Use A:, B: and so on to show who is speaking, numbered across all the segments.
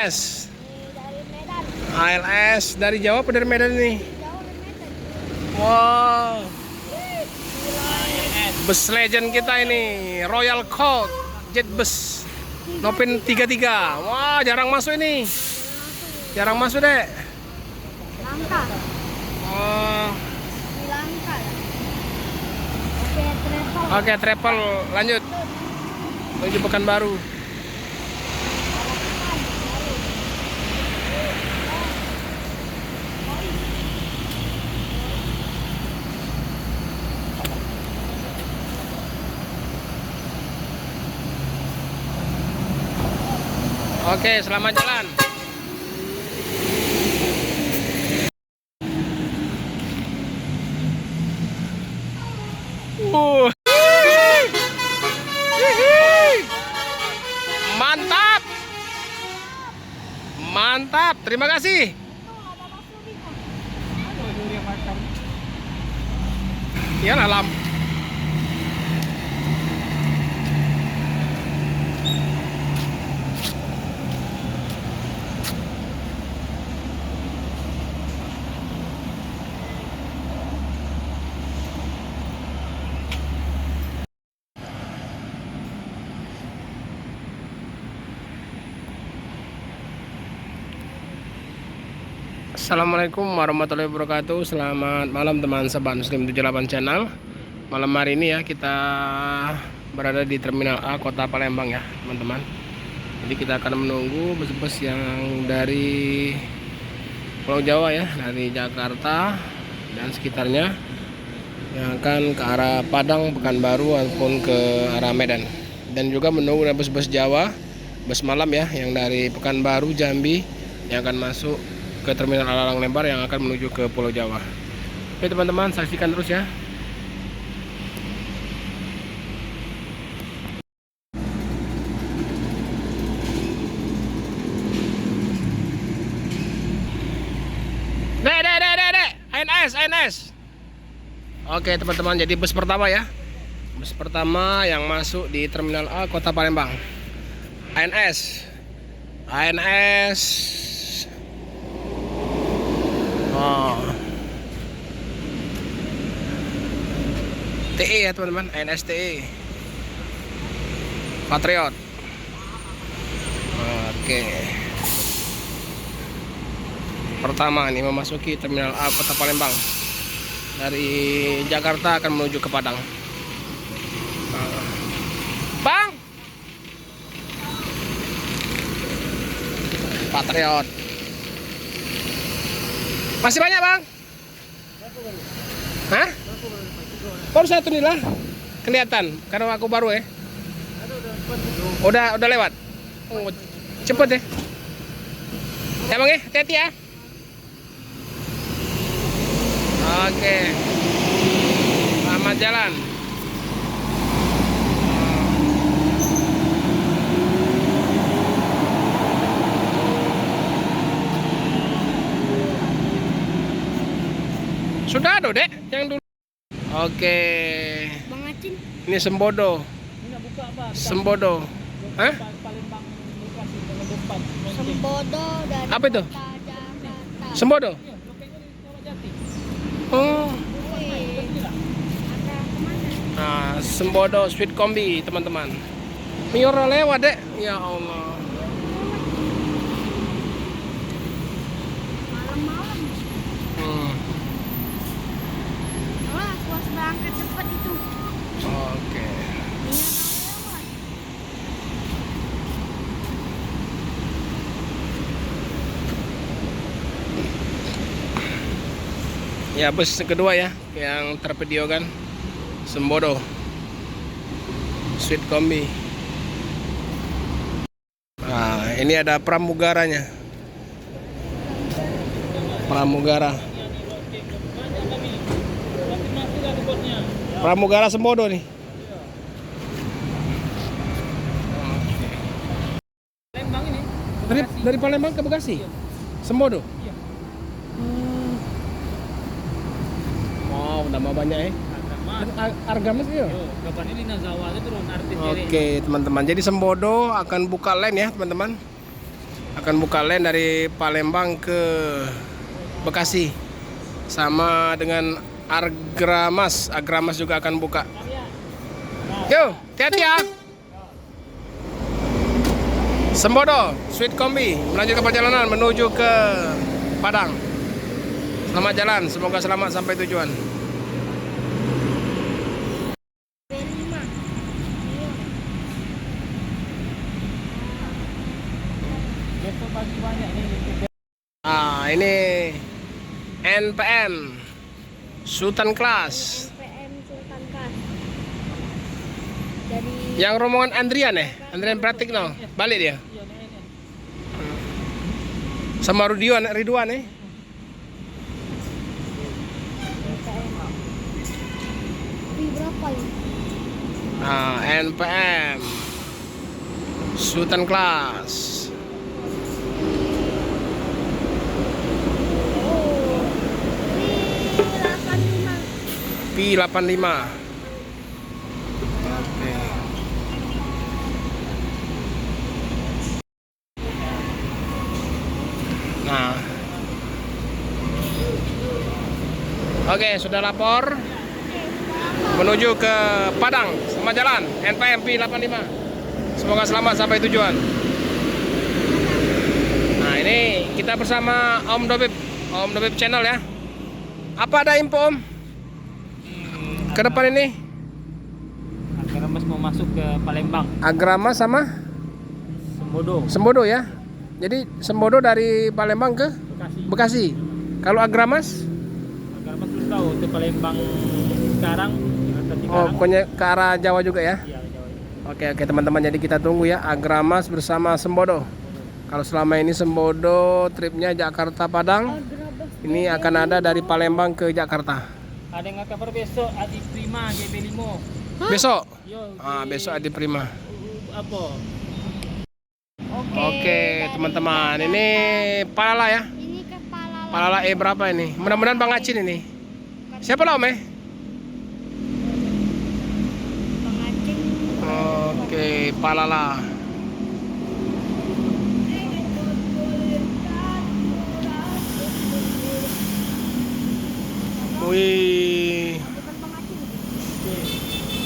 A: S.
B: Dari Medan.
A: ALS dari Jawa apa dari Medan ini?
B: Jauh dari Medan.
A: Wow. Bus legend kita ini, Royal Coach Jet Bus Nopin 33. Wah, jarang masuk ini. Jarang masuk, Dek.
B: Langka.
A: Oh.
B: Langka. Oke, travel.
A: Oke, travel lanjut. Menuju Pekanbaru. Oke, selamat jalan. Mantap. Mantap, terima kasih. Ya alam. Assalamualaikum warahmatullahi wabarakatuh. Selamat malam teman Sobat Muslim 78 channel. Malam hari ini ya kita berada di Terminal A Kota Palembang ya teman-teman. Jadi kita akan menunggu bus-bus yang dari Pulau Jawa ya, dari Jakarta dan sekitarnya, yang akan ke arah Padang, Pekanbaru ataupun ke arah Medan. Dan juga menunggu bus-bus Jawa, bus malam ya, yang dari Pekanbaru, Jambi, yang akan masuk ke Terminal Alalang Lembar yang akan menuju ke Pulau Jawa. Oke teman-teman, saksikan terus ya. Dek, ANS. Oke teman-teman, jadi bus pertama ya. Bus pertama yang masuk di Terminal A Kota Palembang. ANS. Oh. TE ya teman-teman, ANS-TE Patriot. Oke. Pertama ini memasuki Terminal A Kota Palembang. Dari Jakarta akan menuju ke Padang. Bang. Patriot. Masih banyak bang? Hah? Baru satu nih lah, kelihatan karena aku baru ya. Udah lewat. Oh, cepet deh. Ya bang ya, hati-hati ya. Oke. Selamat jalan. Sudah ada dek, yang dulu. Oke.
B: Bang Acin.
A: Ini Sembodo. Sembodo. Hah?
B: Sembodo dari
A: Apa itu?
B: Kota Jakarta.
A: Sembodo. Oh.
B: Ada kemana?
A: Nah, Sembodo Sweet Kombi teman-teman. Miora lewat dek. Ya Allah.
B: Malam-malam. Wah, kuas berangkat cepat itu.
A: Oke.
B: Iya, lewat.
A: Ya bus kedua ya, yang tervideokan Sembodo Sweet Kombi. Nah, ini ada pramugaranya. Pramugara. Pramugara Sembodo nih.
C: Palembang ini.
A: Dari Palembang ke Bekasi. Sembodo.
C: Iya.
A: Wow, nama banyak ya. Argamas ya.
C: Kapan ini Nazawa itu turun artis.
A: Oke teman-teman, jadi Sembodo akan buka line ya teman-teman. akan buka line dari Palembang ke Bekasi. Sama dengan Agramas juga akan buka. Yo, hati-hati ya. Sembodo, Sweet Kombi melanjutkan perjalanan menuju ke Padang. Selamat jalan, semoga selamat sampai tujuan.
B: B5.
C: Besok pagi banyak nih.
A: Ini NPM Sultan Class.
B: PM Sultan Kas. Dari
A: Yang rombongan Andrian Andrian Pratikno. Balik dia.
C: Iya, nih.
A: Sama Ridwan
B: Di berapa ini?
A: NPM Sultan Class.
B: Oh,
A: P85. Oke. Nah. Oke, sudah lapor. Menuju ke Padang. Selamat jalan. NPM P85. Semoga selamat sampai tujuan. Nah, ini kita bersama Om Dobib channel ya. Apa ada info Om? Ke depan ini
C: Agramas mau masuk ke Palembang.
A: Agramas sama Sembodo ya. Jadi Sembodo dari Palembang ke Bekasi. Kalau Agramas?
C: Agramas belum tahu ke Palembang sekarang.
A: Pokoknya ke arah Jawa juga ya.
C: Iya, Jawa.
A: Oke teman-teman, jadi kita tunggu ya Agramas bersama Sembodo. Kalau selama ini Sembodo tripnya Jakarta Padang, ini akan ada dari Palembang ke Jakarta.
C: Ada yang kabar besok Adi Prima GB5.
A: Besok?
C: Yo,
A: Besok Adi Prima.
C: apa?
A: Oke teman-teman, ini Palala ya.
B: Ini ke
A: Palala berapa ini? Mudah-mudahan Bang Acin ini. Siapa lah Om
B: Pengacing.
A: Oke, Palala. Wih.
B: Bukan pengacing.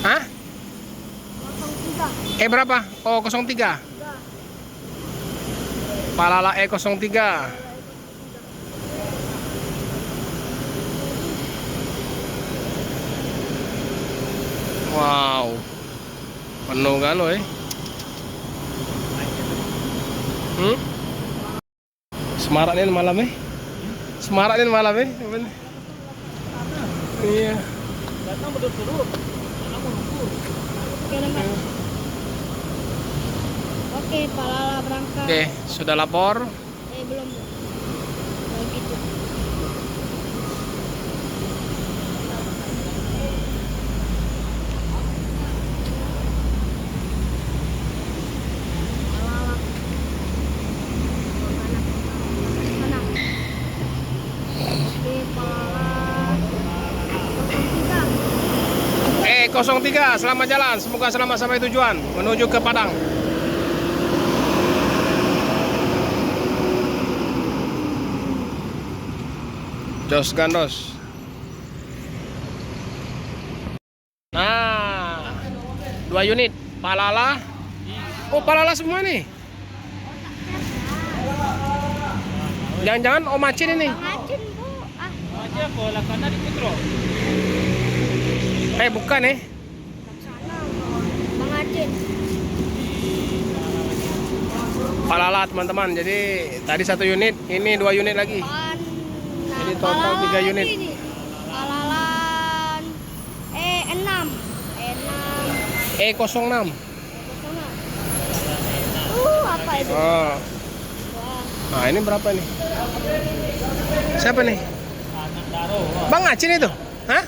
A: Hah?
B: 03.
A: Berapa? 03. Palala 03. Wow. Penuh kan loh Semarak nih malam Semarak nih malam Iya.
C: Datang berdua-dua. Datang menunggu.
B: Oke, Palala berangkat.
A: Oke, sudah lapor.
B: Belum. Begitu. Mana? Oke, Palala
A: 03, selamat jalan. Semoga selamat sampai tujuan menuju ke Padang. Jos Gandos. Nah, 2 unit Palala. Oh, Palala semua nih. Jangan-jangan Om Acin ini.
B: Pengacing, Bu.
C: Aja apa lakana di Putro.
A: Bukan
B: Laksana. Pengacing.
A: Palala teman-teman. Jadi tadi 1 unit, ini 2 unit lagi. Jadi total 3 unit.
B: Palalan E6.
A: E06.
B: Apa itu?
A: Oh.
B: Wah.
A: Nah, ini berapa nih? Siapa nih?
C: Anak Daro.
A: Bang Acin itu? Hah?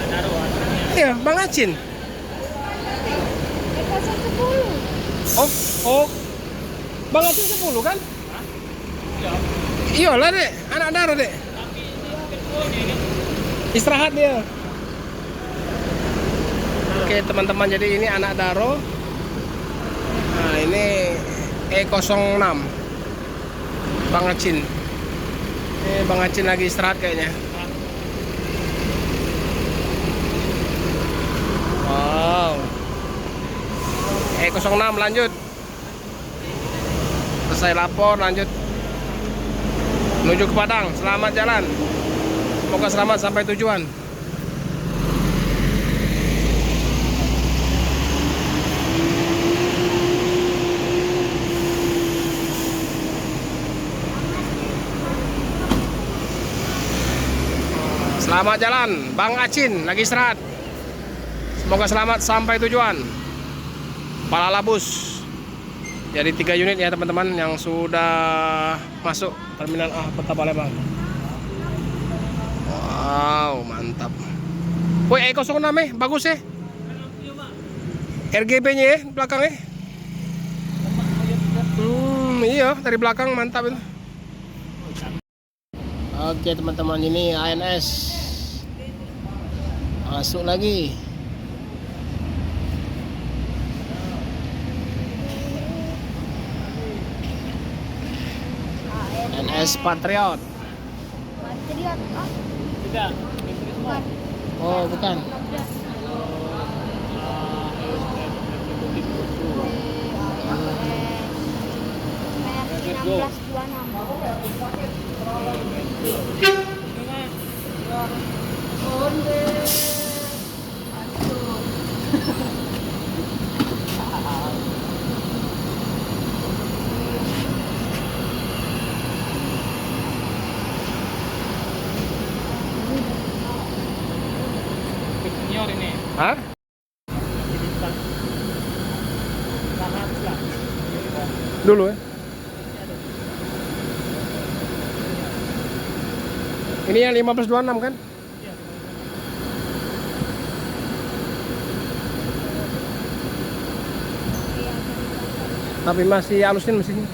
C: Daro.
A: Iya, Bang Acin.
B: E010.
A: Oh. Bang Acin 10 kan? Iya lah dek, anak Daro dek. Istirahat dia. Oke teman-teman, jadi ini anak Daro. Nah ini E06 Bang Acin. Bang Acin lagi istirahat kayaknya. Wow. E06 lanjut. Selesai lapor lanjut menuju ke Padang. Selamat jalan. Semoga selamat sampai tujuan. Selamat jalan, Bang Acin lagi istirahat. Semoga selamat sampai tujuan. Palalabus. Jadi 3 unit ya teman-teman yang sudah masuk terminal A Kota Palembang. Wow, mantap. Woi, E06 bagus ya. RGB-nya ya belakangnya. Iya, dari belakang mantap itu. Oke teman-teman, ini ANS masuk lagi. ANS Patriot.
B: Patriot. Oh,
C: Tidak.
B: bukan.
A: Oh bukan.
B: Merek 1626.
C: Senior ini.
A: Hah? Dulu ya. Ini yang 1526 kan? Tapi masih halusin mesinnya.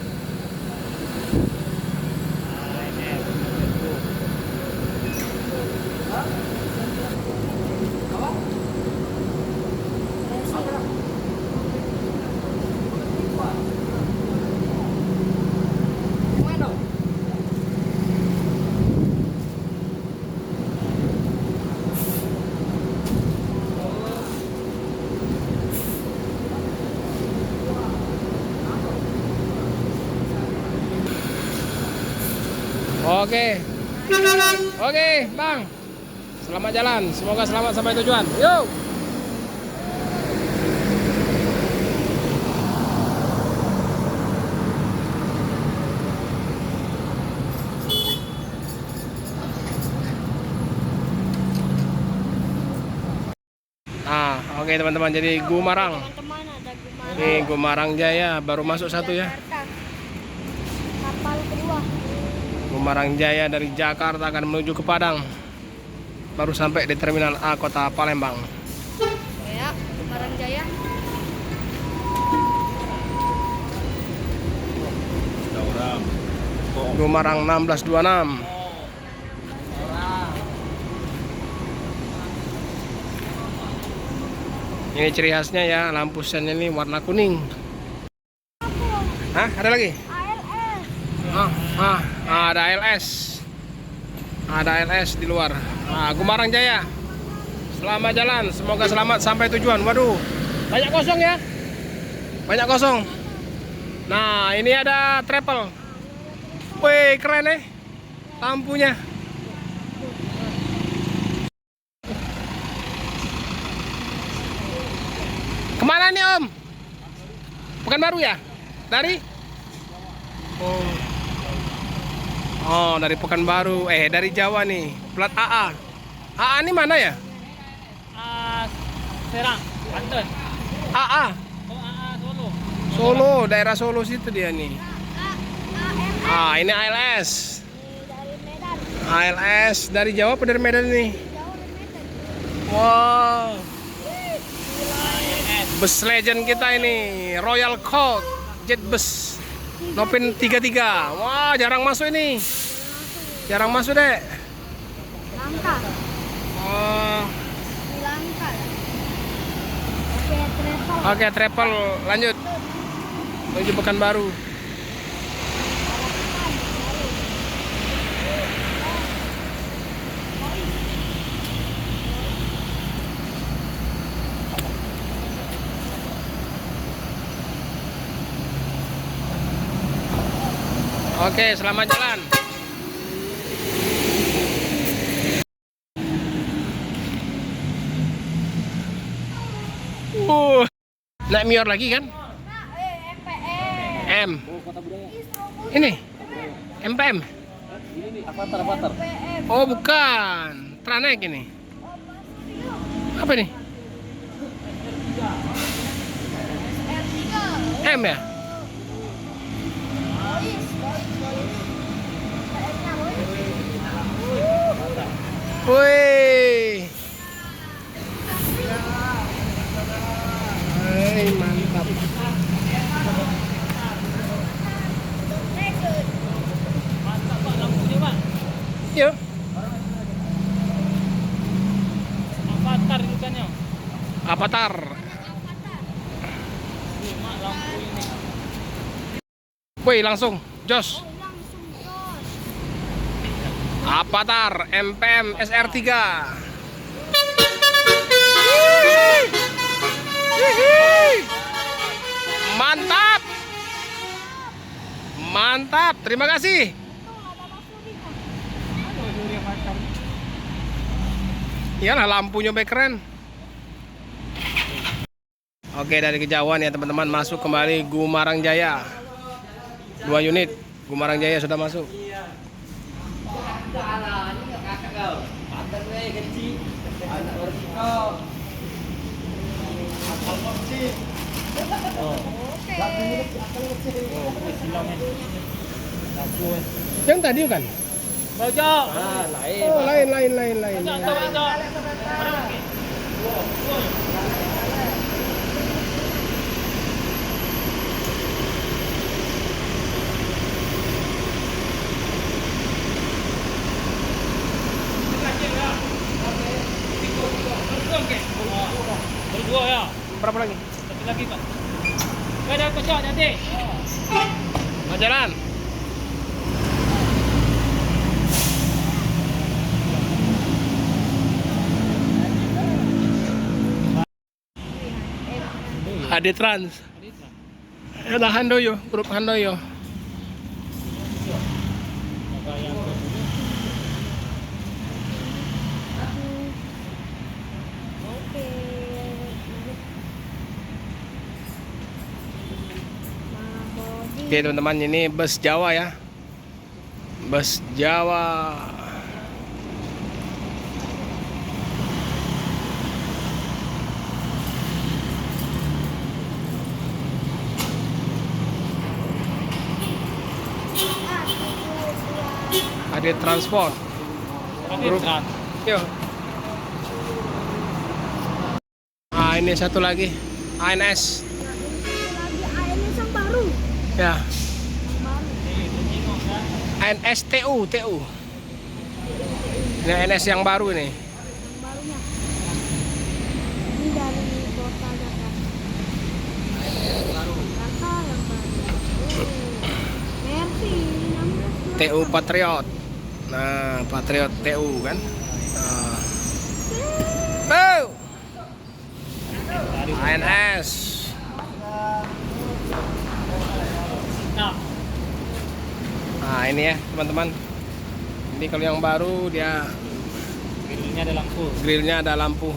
A: Oke, Bang. Selamat jalan. Semoga selamat sampai tujuan. Yuk. Nah, oke teman-teman. Jadi Gumarang.
B: Teman-teman, ada Gumarang.
A: Ini Gumarang Jaya baru masuk satu ya.
B: Kapal kedua.
A: Gumarang Jaya dari Jakarta akan menuju ke Padang. Baru sampai di terminal A Kota Palembang.
B: Ya, Gumarang Jaya.
A: Gumarang 1626. Ini ciri khasnya ya, lampu sennya ini warna kuning. Hah? Ada lagi?
B: ALS.
A: Ada ALS. Ada ALS di luar. Nah, Gumarang Jaya. Selamat jalan, semoga selamat sampai tujuan. Waduh, banyak kosong ya. Banyak kosong. Nah, ini ada travel. Wih, keren lampunya. Kemana nih Om? Pekanbaru ya? Dari? Oh, dari Pekanbaru. Dari Jawa nih. Plat AA. AA ini mana ya?
C: Serang, Banten.
A: AA.
C: Oh, Solo.
A: Solo, daerah Solo situ dia nih.
B: AMS.
A: Ini ALS.
B: Dari Medan.
A: ALS dari Jawa apa dari Medan nih?
B: Jauh dari Medan.
A: Wow. Bus legend kita ini, Royal Coach Jet Bus Nopin 33. Wah, jarang masuk ini. Jarang masuk, Dek.
B: Langka.
A: Oh.
B: Langka. Oke, travel.
A: Oke, travel lanjut menuju Pekanbaru. Oke, selamat jalan. Naik Mior lagi kan?
B: MPM.
A: M.
C: Oh, Kota Budaya.
A: Ini MPM.
C: Ini nih, Avatar, Avatar.
B: MPM.
A: Oh, bukan. Tranek ini. Apa ini?
B: R3.
A: M ya?
B: Boys.
A: Woi. Hai, mantap.
C: Mantap Pak, lampunya Pak.
A: Yuk.
C: Avatar itu kan ya.
A: Avatar.
C: Ini Mak, lampu ini.
A: Woi, langsung. Jos.
B: Langsung jos.
A: Avatar MPM SR3. Mantap. Mantap. Terima kasih. Iyalah lampunya baik keren. Oke, dari kejauhan ya teman-teman, masuk kembali Gumarang Jaya. 2 unit Gumarang Jaya sudah masuk. Yang tadi kan?
C: Ojo.
A: Oh, lain.
C: Ojo. Berdua ya.
A: Berapa lagi?
C: Satu lagi Pak. Ada kocok nanti.
A: Mau jalan? Ade Trans. Ada Handoyo, grup Handoyo.
B: Oke.
A: Oke teman-teman, ini bus Jawa ya. Bus Jawa. Ade Transport. Grup. Yo. Ah, ini satu lagi. ANS.
B: Lagi ANS yang baru.
A: Ya.
B: Baru.
A: ANS TU. Ini ANS yang baru ini.
B: Yang barunya. Ini dari kota Jakarta. Jakarta yang baru. Mercy 16.
A: TU Patriot. Nah, Patriot TU kan. Oh. ANS. Nah, ini ya teman-teman. Ini kalau yang baru dia
C: Grillnya ada lampu.
A: grillnya ada lampu.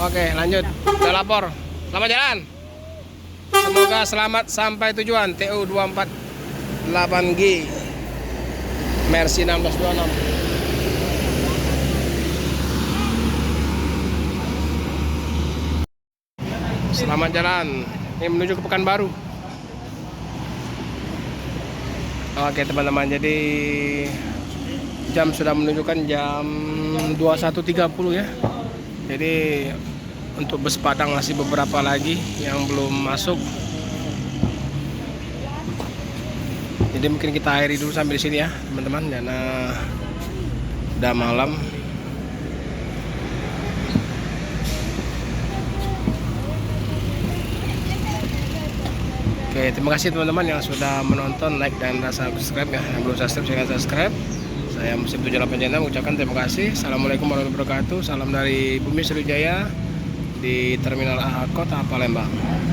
A: Oke, lanjut. Kita lapor. Selamat jalan. Semoga selamat sampai tujuan. TU 248G Mercy 1626. Selamat jalan. Ini menuju ke Pekanbaru. Oke teman-teman, jadi jam sudah menunjukkan jam 21.30 ya. Jadi untuk bus Padang masih beberapa lagi yang belum masuk. Jadi mungkin kita akhiri dulu sampai di sini ya teman-teman, karena udah malam. Oke, terima kasih teman-teman yang sudah menonton, like dan subscribe ya. Yang belum subscribe silahkan subscribe. Saya Muslim 78 Channel mengucapkan terima kasih. Assalamualaikum warahmatullahi wabarakatuh. Salam dari Bumi Sriwijaya. di Terminal A Kota Palembang.